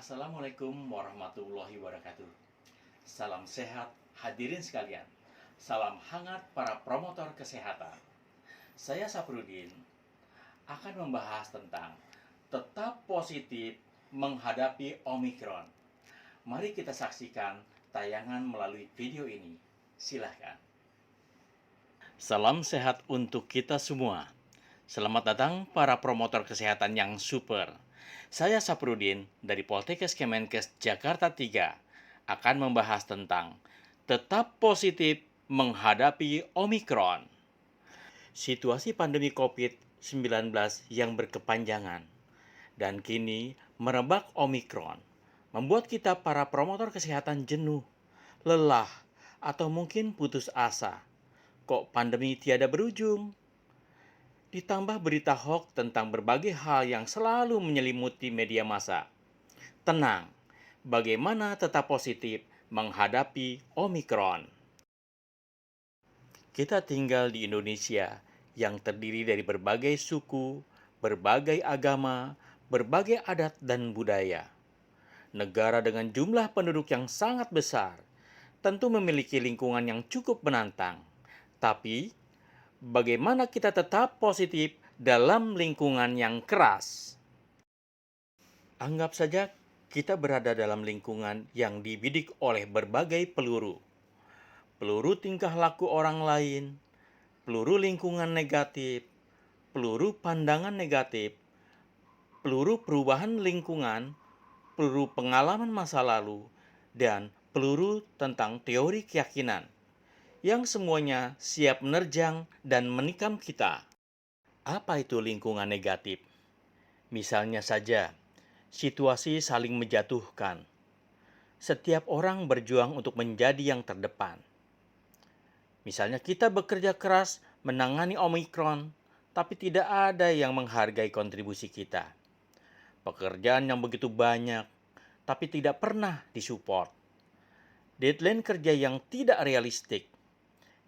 Assalamualaikum warahmatullahi wabarakatuh. Salam sehat hadirin sekalian. Salam hangat para promotor kesehatan. Saya Saprudin akan membahas tentang tetap positif menghadapi Omikron. Mari kita saksikan tayangan melalui video ini. Silahkan. Salam sehat untuk kita semua. Selamat datang para promotor kesehatan yang super. Saya Saprudin dari Poltekkes Kemenkes Jakarta 3 akan membahas tentang tetap positif menghadapi Omikron. Situasi pandemi COVID-19 yang berkepanjangan dan kini merebak Omikron membuat kita para promotor kesehatan jenuh, lelah, atau mungkin putus asa. Kok pandemi tiada berujung? Ditambah berita hoax tentang berbagai hal yang selalu menyelimuti media massa. Tenang, bagaimana tetap positif menghadapi Omikron? Kita tinggal di Indonesia yang terdiri dari berbagai suku, berbagai agama, berbagai adat dan budaya. Negara dengan jumlah penduduk yang sangat besar tentu memiliki lingkungan yang cukup menantang. Tapi, bagaimana kita tetap positif dalam lingkungan yang keras? Anggap saja kita berada dalam lingkungan yang dibidik oleh berbagai peluru. Peluru tingkah laku orang lain, peluru lingkungan negatif, peluru pandangan negatif, peluru perubahan lingkungan, peluru pengalaman masa lalu, dan peluru tentang teori keyakinan yang semuanya siap menerjang dan menikam kita. Apa itu lingkungan negatif? Misalnya saja, situasi saling menjatuhkan. Setiap orang berjuang untuk menjadi yang terdepan. Misalnya kita bekerja keras menangani Omikron, tapi tidak ada yang menghargai kontribusi kita. Pekerjaan yang begitu banyak, tapi tidak pernah disupport. Deadline kerja yang tidak realistik.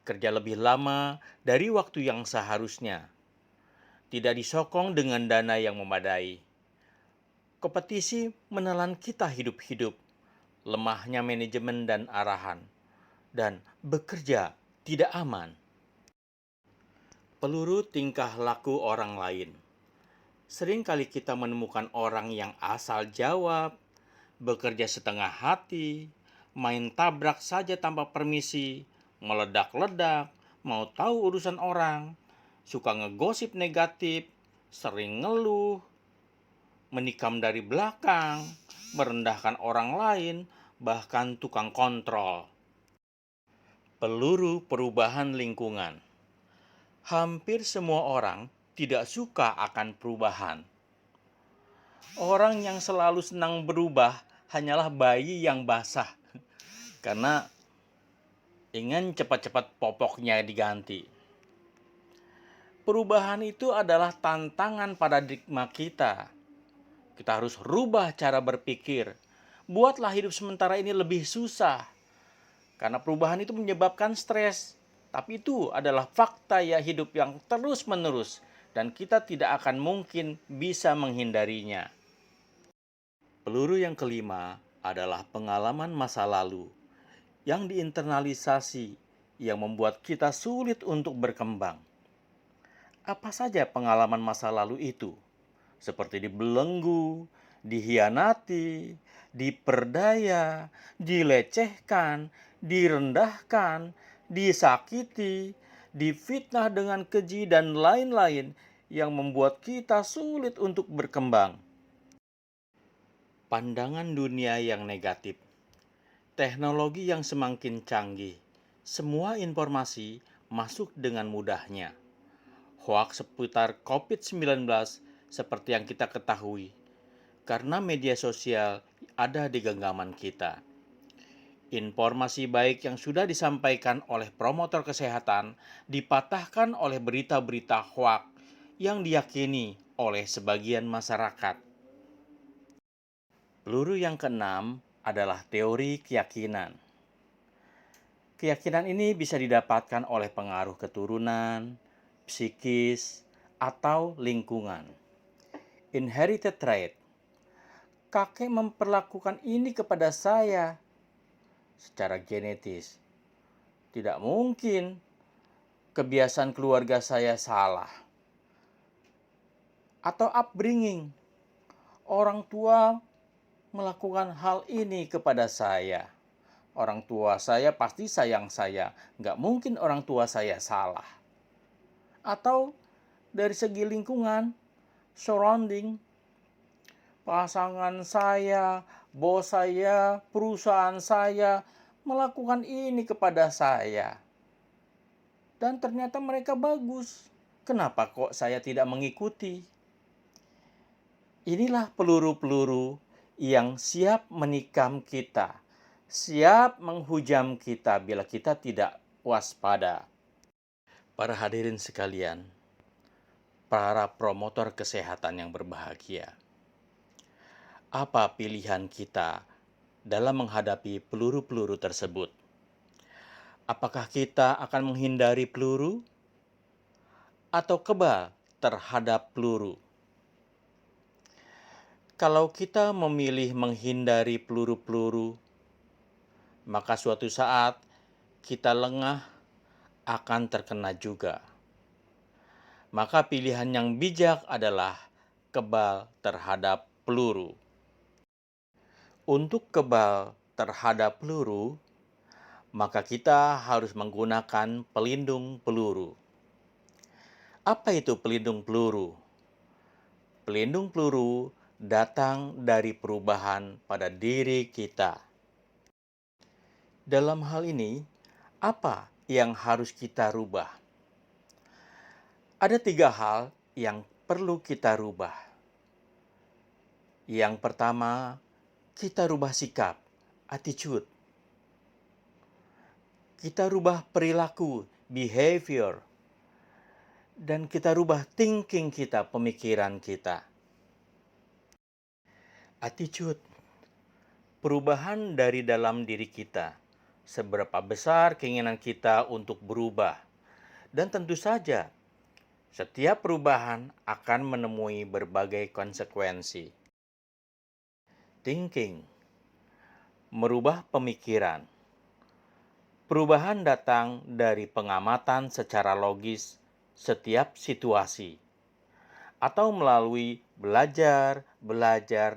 Kerja lebih lama dari waktu yang seharusnya. Tidak disokong dengan dana yang memadai. Kompetisi menelan kita hidup-hidup. Lemahnya manajemen dan arahan. Dan bekerja tidak aman. Peluru tingkah laku orang lain. Seringkali kita menemukan orang yang asal jawab, bekerja setengah hati, main tabrak saja tanpa permisi, meledak-ledak, mau tahu urusan orang, suka ngegosip negatif, sering ngeluh, menikam dari belakang, merendahkan orang lain, bahkan tukang kontrol. Peluru perubahan lingkungan. Hampir semua orang tidak suka akan perubahan. Orang yang selalu senang berubah hanyalah bayi yang basah, karena ingin cepat-cepat popoknya diganti. Perubahan itu adalah tantangan paradigma kita. Kita harus rubah cara berpikir. Buatlah hidup sementara ini lebih susah. Karena perubahan itu menyebabkan stres. Tapi itu adalah fakta ya hidup yang terus-menerus. Dan kita tidak akan mungkin bisa menghindarinya. Peluru yang kelima adalah pengalaman masa lalu yang diinternalisasi yang membuat kita sulit untuk berkembang. Apa saja pengalaman masa lalu itu? Seperti dibelenggu, dihianati, diperdaya, dilecehkan, direndahkan, disakiti, difitnah dengan keji dan lain-lain yang membuat kita sulit untuk berkembang. Pandangan dunia yang negatif, teknologi yang semakin canggih, semua informasi masuk dengan mudahnya. Hoaks seputar COVID-19 seperti yang kita ketahui, karena media sosial ada di genggaman kita. Informasi baik yang sudah disampaikan oleh promotor kesehatan dipatahkan oleh berita-berita hoaks yang diyakini oleh sebagian masyarakat. Peluru yang keenam adalah teori keyakinan. Keyakinan ini bisa didapatkan oleh pengaruh keturunan, psikis, atau lingkungan. Inherited trait. kakek memperlakukan ini kepada saya secara genetis. Tidak mungkin kebiasaan keluarga saya salah. Atau upbringing. Orang tua melakukan hal ini kepada saya. Orang tua saya pasti sayang saya. Nggak mungkin orang tua saya salah. Atau dari segi lingkungan, surrounding, pasangan saya, bos saya, perusahaan saya melakukan ini kepada saya. Dan ternyata mereka bagus. Kenapa kok saya tidak mengikuti? Inilah peluru-peluru yang siap menikam kita, siap menghujam kita bila kita tidak waspada. Para hadirin sekalian, para promotor kesehatan yang berbahagia, apa pilihan kita dalam menghadapi peluru-peluru tersebut? Apakah kita akan menghindari peluru atau kebal terhadap peluru? Kalau kita memilih menghindari peluru-peluru, maka suatu saat kita lengah akan terkena juga. Maka pilihan yang bijak adalah kebal terhadap peluru. Untuk kebal terhadap peluru, maka kita harus menggunakan pelindung peluru. Apa itu pelindung peluru? Pelindung peluru datang dari perubahan pada diri kita. Dalam hal ini, apa yang harus kita rubah? Ada 3 hal yang perlu kita rubah. Yang pertama, kita rubah sikap, attitude. Kita rubah perilaku, behavior. Dan kita rubah thinking kita, pemikiran kita. Attitude, perubahan dari dalam diri kita. Seberapa besar keinginan kita untuk berubah. Dan tentu saja, setiap perubahan akan menemui berbagai konsekuensi. Thinking, merubah pemikiran. Perubahan datang dari pengamatan secara logis setiap situasi, atau melalui belajar,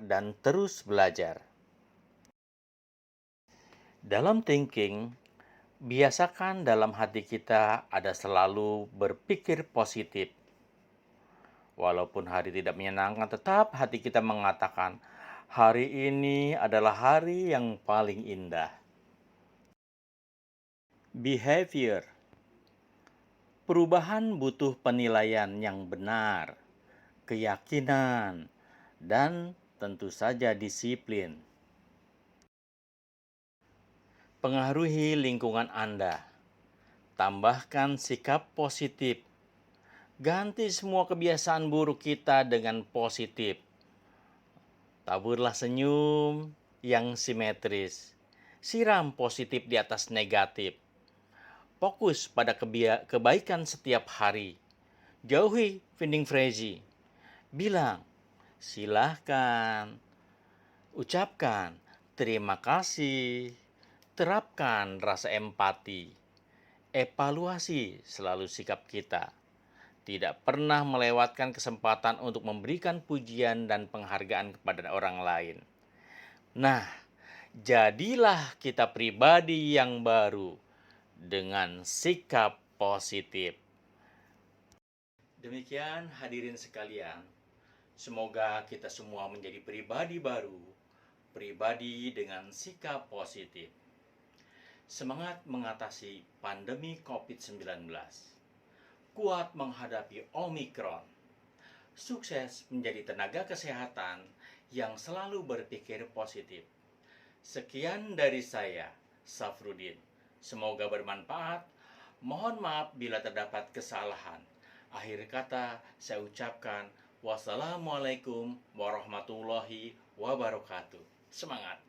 dan terus belajar. Dalam thinking, biasakan dalam hati kita ada selalu berpikir positif. Walaupun hari tidak menyenangkan, tetap hati kita mengatakan, hari ini adalah hari yang paling indah. Behavior, perubahan butuh penilaian yang benar, keyakinan, dan tentu saja disiplin. Pengaruhi lingkungan Anda. Tambahkan sikap positif. Ganti semua kebiasaan buruk kita dengan positif. Taburlah senyum yang simetris. Siram positif di atas negatif. Fokus pada kebaikan setiap hari. Jauhi finding frenzy. Bilang, silahkan. Ucapkan, terima kasih. Terapkan rasa empati. Evaluasi selalu sikap kita. Tidak pernah melewatkan kesempatan untuk memberikan pujian dan penghargaan kepada orang lain. Nah, jadilah kita pribadi yang baru dengan sikap positif. Demikian hadirin sekalian, semoga kita semua menjadi pribadi baru, pribadi dengan sikap positif. Semangat mengatasi pandemi COVID-19. Kuat menghadapi Omikron. Sukses menjadi tenaga kesehatan yang selalu berpikir positif. Sekian dari saya, Safrudin. Semoga bermanfaat. Mohon maaf bila terdapat kesalahan. Akhir kata saya ucapkan wassalamualaikum warahmatullahi wabarakatuh. Semangat!